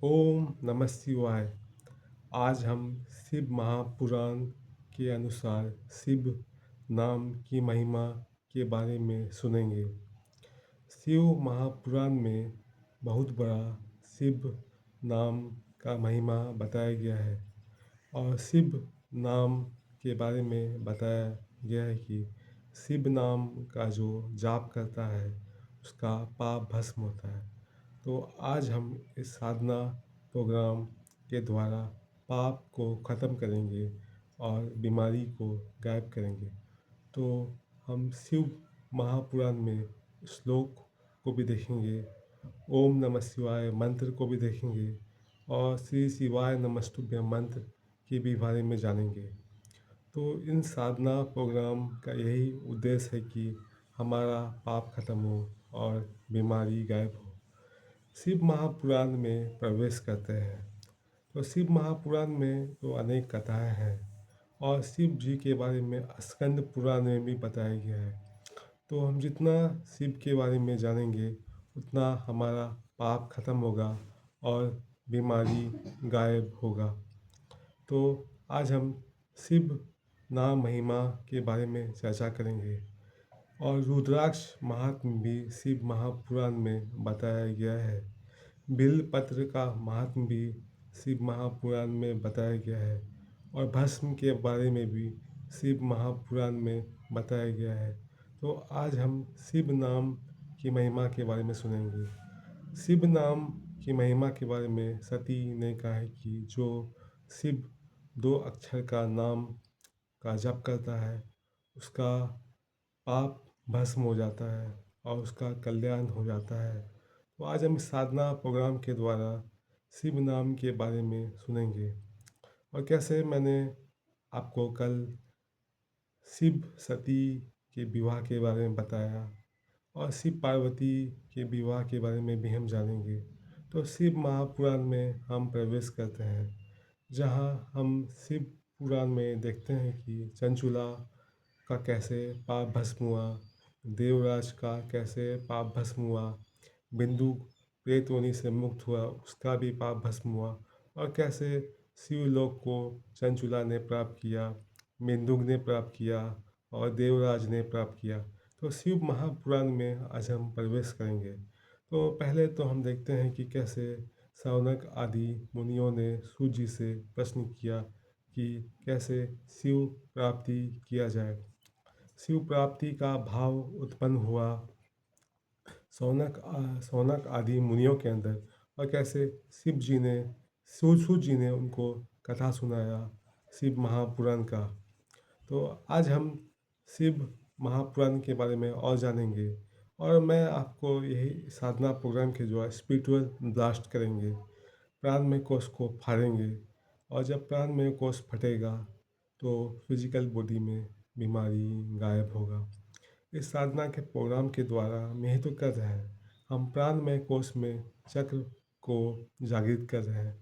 ओम नमः शिवाय। आज हम शिव महापुराण के अनुसार शिव नाम की महिमा के बारे में सुनेंगे। शिव महापुराण में बहुत बड़ा शिव नाम का महिमा बताया गया है और शिव नाम के बारे में बताया गया है कि शिव नाम का जो जाप करता है उसका पाप भस्म होता है। तो आज हम इस साधना प्रोग्राम के द्वारा पाप को ख़त्म करेंगे और बीमारी को गायब करेंगे। तो हम शिव महापुराण में श्लोक को भी देखेंगे, ओम नमः शिवाय मंत्र को भी देखेंगे और श्री शिवाय नमस्तुभ्यं मंत्र के भी बारे में जानेंगे। तो इन साधना प्रोग्राम का यही उद्देश्य है कि हमारा पाप खत्म हो और बीमारी गायब हो। शिव महापुराण में प्रवेश करते हैं। तो शिव महापुराण में तो अनेक कथाएं हैं और शिव जी के बारे में स्कंद पुराण में भी बताया गया है। तो हम जितना शिव के बारे में जानेंगे उतना हमारा पाप खत्म होगा और बीमारी गायब होगा। तो आज हम शिव नाम महिमा के बारे में चर्चा करेंगे और रुद्राक्ष महात्म्य भी शिव महापुराण में बताया गया है। बिल पत्र का महात्म्य भी शिव महापुराण में बताया गया है और भस्म के बारे में भी शिव महापुराण में बताया गया है। तो आज हम शिव नाम की महिमा के बारे में सुनेंगे। शिव नाम की महिमा के बारे में सती ने कहा है कि जो शिव दो अक्षर का नाम का जप करता है उसका पाप भस्म हो जाता है और उसका कल्याण हो जाता है। तो आज हम इस साधना प्रोग्राम के द्वारा शिव नाम के बारे में सुनेंगे और कैसे मैंने आपको कल शिव सती के विवाह के बारे में बताया और शिव पार्वती के विवाह के बारे में भी हम जानेंगे। तो शिव महापुराण में हम प्रवेश करते हैं जहाँ हम शिव पुराण में देखते हैं कि चंचुला का कैसे पाप भस्म हुआ, देवराज का कैसे पाप भस्म हुआ, बिंदु प्रेत योनि से मुक्त हुआ उसका भी पाप भस्म हुआ और कैसे शिवलोक को चंचुला ने प्राप्त किया, बिंदुक ने प्राप्त किया और देवराज ने प्राप्त किया। तो शिव महापुराण में आज हम प्रवेश करेंगे। तो पहले तो हम देखते हैं कि कैसे शौनक आदि मुनियों ने सूत जी से प्रश्न किया कि कैसे शिव प्राप्ति किया जाए। शिव प्राप्ति का भाव उत्पन्न हुआ शौनक आदि मुनियों के अंदर और कैसे शिव जी ने सूत जी ने उनको कथा सुनाया शिव महापुराण का। तो आज हम शिव महापुराण के बारे में और जानेंगे और मैं आपको यही साधना प्रोग्राम के जो है स्पिरिचुअल ब्लास्ट करेंगे, प्राणमय कोश को फाड़ेंगे और जब प्राणमय कोश फटेगा तो फिजिकल बॉडी में बीमारी गायब होगा। इस साधना के प्रोग्राम के द्वारा हम यही तो कर रहे हैं, हम प्राणमय कोश में चक्र को जागृत कर रहे हैं।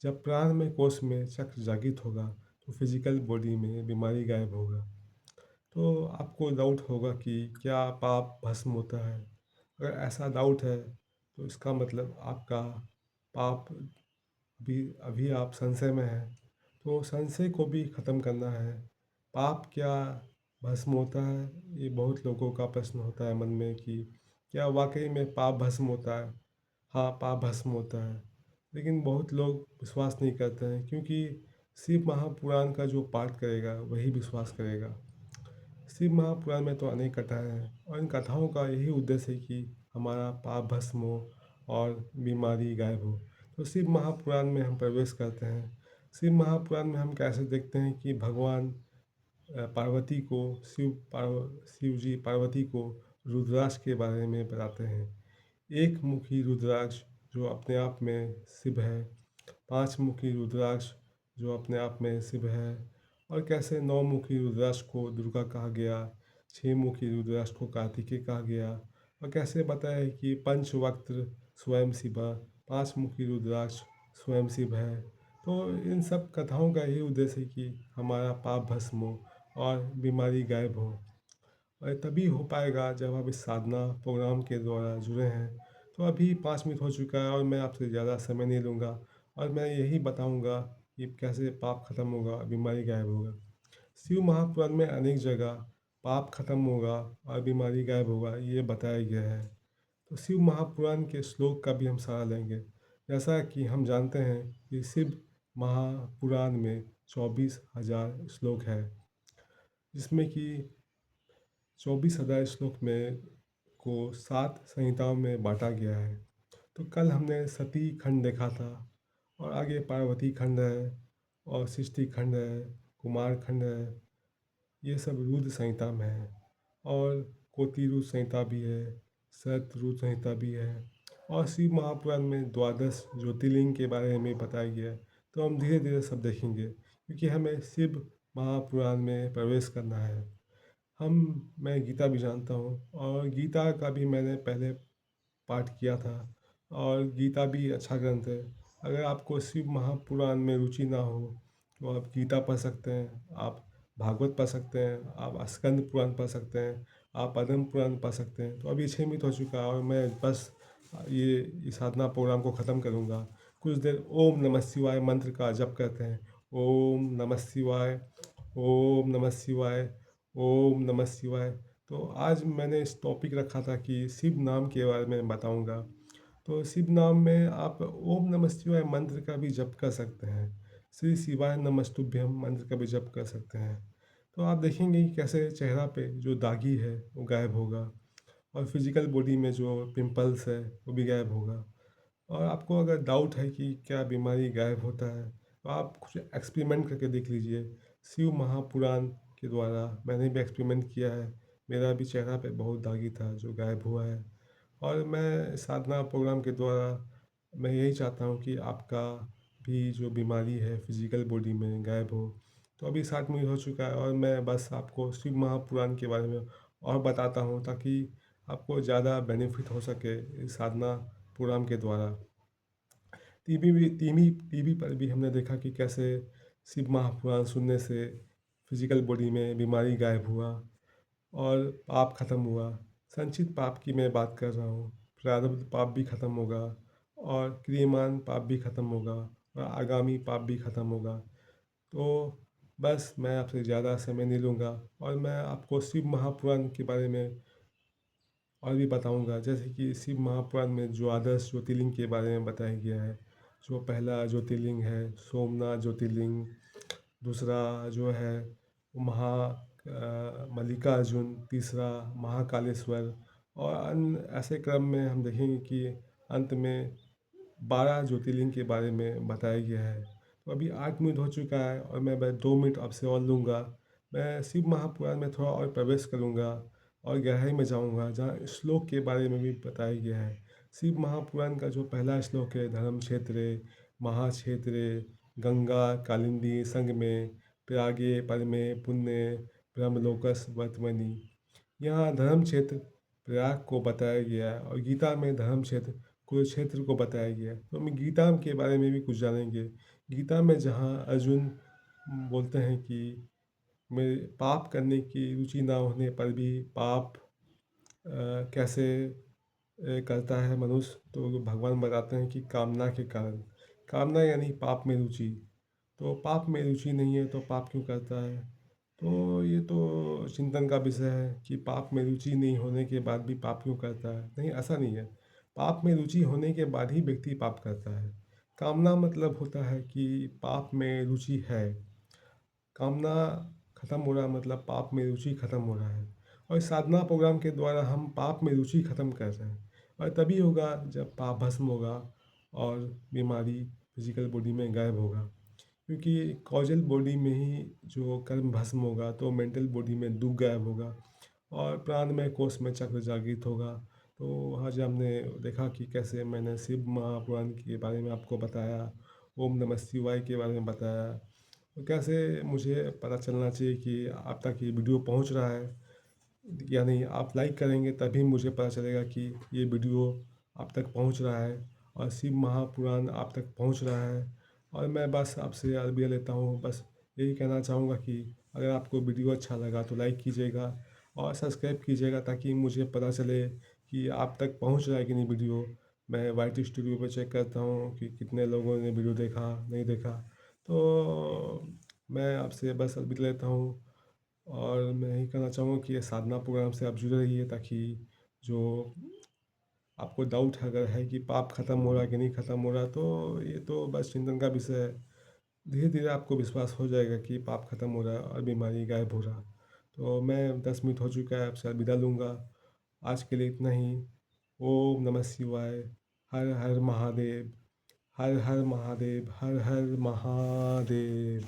जब प्राणमय कोश में चक्र जागृत होगा तो फिजिकल बॉडी में बीमारी गायब होगा। तो आपको डाउट होगा कि क्या पाप भस्म होता है? अगर ऐसा डाउट है तो इसका मतलब आपका पाप भी अभी आप संशय में हैं। तो संशय को भी ख़त्म करना है। पाप क्या भस्म होता है? ये बहुत लोगों का प्रश्न होता है मन में कि क्या वाकई में पाप भस्म होता है? हाँ, पाप भस्म होता है। लेकिन बहुत लोग विश्वास नहीं करते हैं क्योंकि शिव महापुराण का जो पाठ करेगा वही विश्वास करेगा। शिव महापुराण में तो अनेक कथाएं हैं और इन कथाओं का यही उद्देश्य है कि हमारा पाप भस्म हो और बीमारी गायब हो। तो शिव महापुराण में हम प्रवेश करते हैं। शिव महापुराण में हम कैसे देखते हैं कि भगवान पार्वती को शिव जी पार्वती को रुद्राक्ष के बारे में बताते हैं। एक मुखी रुद्राक्ष जो अपने आप में शिव है, पांच मुखी रुद्राक्ष जो अपने आप में शिव है और कैसे नौ मुखी रुद्राक्ष को दुर्गा कहा गया, छह मुखी रुद्राक्ष को कार्तिकेय कहा गया और कैसे बताया है कि पंचवक्त्र स्वयं शिव, पांच मुखी रुद्राक्ष स्वयं शिव है। तो इन सब कथाओं का यही उद्देश्य है कि हमारा पाप भस्म हो और बीमारी गायब हो। और तभी हो पाएगा जब आप इस साधना प्रोग्राम के द्वारा जुड़े हैं। तो अभी 5 मिनट हो चुका है और मैं आपसे ज़्यादा समय नहीं लूँगा और मैं यही बताऊँगा कि कैसे पाप खत्म होगा, बीमारी गायब होगा। शिव महापुराण में अनेक जगह पाप खत्म होगा और बीमारी गायब होगा ये बताया गया है। तो शिव महापुराण के श्लोक का भी हम सहारा लेंगे। जैसा कि हम जानते हैं कि शिव महापुराण में 24,000 श्लोक है, जिसमें कि 24,000 श्लोक में को 7 संहिताओं में बांटा गया है। तो कल हमने सती खंड देखा था और आगे पार्वती खंड है और सृष्टि खंड है, कुमार खंड है, ये सब रुद्र संहिता में है। और कोटि रुद्र संहिता भी है, शत रुद्र संहिता भी है और शिव महापुराण में द्वादश ज्योतिर्लिंग के बारे में बताया गया है। तो हम धीरे धीरे सब देखेंगे क्योंकि हमें शिव महापुराण में प्रवेश करना है। मैं गीता भी जानता हूँ और गीता का भी मैंने पहले पाठ किया था और गीता भी अच्छा ग्रंथ है। अगर आपको शिव महापुराण में रुचि ना हो तो आप गीता पढ़ सकते हैं, आप भागवत पढ़ सकते हैं, आप स्कंद पुराण पढ़ सकते हैं, आप पद्म पुराण पढ़ सकते हैं। तो अभी 6 मिनट हो चुका है और मैं बस इस साधना प्रोग्राम को ख़त्म करूँगा। कुछ देर ओम नमः शिवाय मंत्र का जप करते हैं। ओम नमः शिवाय, ओम नमः शिवाय, ओम नमः शिवाय। तो आज मैंने इस टॉपिक रखा था कि शिव नाम के बारे में बताऊंगा। तो शिव नाम में आप ओम नमः शिवाय मंत्र का भी जप कर सकते हैं। श्री शिवाय नमस्तुभ्यम मंत्र का भी जप कर सकते हैं। तो आप देखेंगे कि कैसे चेहरा पे जो दागी है वो गायब होगा और फिजिकल बॉडी में जो पिंपल्स है वो भी गायब होगा। और आपको अगर डाउट है कि क्या बीमारी गायब होता है तो आप कुछ एक्सपेरिमेंट करके देख लीजिए। शिव महापुराण के द्वारा मैंने भी एक्सपेरिमेंट किया है। मेरा भी चेहरा पे बहुत दागी था जो गायब हुआ है। और मैं साधना प्रोग्राम के द्वारा मैं यही चाहता हूँ कि आपका भी जो बीमारी है फिजिकल बॉडी में गायब हो। तो अभी 7 मिनट हो चुका है और मैं बस आपको शिव महापुराण के बारे में और बताता हूँ ताकि आपको ज़्यादा बेनिफिट हो सके इस साधना प्रोग्राम के द्वारा। टीवी पर भी हमने देखा कि कैसे शिव महापुराण सुनने से फिजिकल बॉडी में बीमारी गायब हुआ और पाप खत्म हुआ। संचित पाप की मैं बात कर रहा हूँ। प्रारब्ध पाप भी खत्म होगा और क्रियमान पाप भी खत्म होगा और आगामी पाप भी खत्म होगा। तो बस मैं आपसे ज़्यादा समय नहीं लूँगा और मैं आपको शिव महापुराण के बारे में और भी बताऊंगा। जैसे कि शिव महापुराण में द्वादश ज्योतिर्लिंग के बारे में बताया गया है। जो पहला ज्योतिर्लिंग है सोमनाथ ज्योतिर्लिंग, दूसरा जो है मल्लिकार्जुन, तीसरा महाकालेश्वर और अन्य ऐसे क्रम में हम देखेंगे कि अंत में 12 ज्योतिर्लिंग के बारे में बताया गया है। तो अभी 8 मिनट हो चुका है और मैं बस 2 मिनट आपसे और लूँगा। मैं शिव महापुराण में थोड़ा और प्रवेश करूँगा और गहराई में जाऊँगा जहाँ श्लोक के बारे में भी बताया गया है। शिव महापुराण का जो पहला श्लोक है धर्म क्षेत्रे महाक्षेत्रे गंगा कालिंदी संग में प्रयागे परमे पुण्य ब्रह्मलोकस वर्तमनि। यहाँ धर्म क्षेत्र प्रयाग को बताया गया है और गीता में धर्म क्षेत्र कुरुक्षेत्र को बताया गया है। तो हम गीता के बारे में भी कुछ जानेंगे। गीता में जहाँ अर्जुन बोलते हैं कि मेरे पाप करने की रुचि ना होने पर भी पाप कैसे करता है मनुष्य, तो भगवान बताते हैं कि कामना के कारण। कामना यानी पाप में रुचि। तो पाप में रुचि नहीं है तो पाप क्यों करता है। तो ये तो चिंतन का विषय है कि पाप में रुचि नहीं होने के बाद भी पाप क्यों करता है। नहीं, ऐसा नहीं है। पाप में रुचि होने के बाद ही व्यक्ति पाप करता है। कामना मतलब होता है कि पाप में रुचि है। कामना खत्म हो रहा है मतलब पाप में रुचि खत्म हो रहा है। और इस साधना प्रोग्राम के द्वारा हम पाप में रुचि खत्म कर रहे हैं और तभी होगा जब पाप भस्म होगा और बीमारी फिजिकल बॉडी में गायब होगा। क्योंकि कॉजल बॉडी में ही जो कर्म भस्म होगा तो मेंटल बॉडी में दुख गायब होगा और प्राण में कोष में चक्र जागृत होगा। तो आज हमने देखा कि कैसे मैंने शिव महापुराण के बारे में आपको बताया, ओम नमः शिवाय के बारे में बताया। तो कैसे मुझे पता चलना चाहिए कि आप तक ये वीडियो पहुंच रहा है या नहीं। आप लाइक करेंगे तभी मुझे पता चलेगा कि ये वीडियो आप तक पहुंच रहा है और शिव महापुराण आप तक पहुंच रहा है। और मैं बस आपसे अलविदा लेता हूँ। बस यही कहना चाहूँगा कि अगर आपको वीडियो अच्छा लगा तो लाइक कीजिएगा और सब्सक्राइब कीजिएगा ताकि मुझे पता चले कि आप तक पहुंच रहा है कि नहीं वीडियो। मैं वाईटी स्टूडियो पे चेक करता हूँ कि कितने लोगों ने वीडियो देखा, नहीं देखा। तो मैं आपसे बस अलविदा लेता हूँ और मैं यही कहना चाहूँगा कि ये साधना प्रोग्राम से आप जुड़े रहिए, ताकि जो आपको डाउट अगर है कि पाप खत्म हो रहा है कि नहीं खत्म हो रहा, तो ये तो बस चिंतन का विषय है। धीरे-धीरे आपको विश्वास हो जाएगा कि पाप खत्म हो रहा है और बीमारी गायब हो रहा। तो मैं 10 मिनट हो चुका है, आपसे अलविदा लूँगा। आज के लिए इतना ही। ओम नमः शिवाय। हर हर महादेव। हर हर महादेव। हर हर महादेव।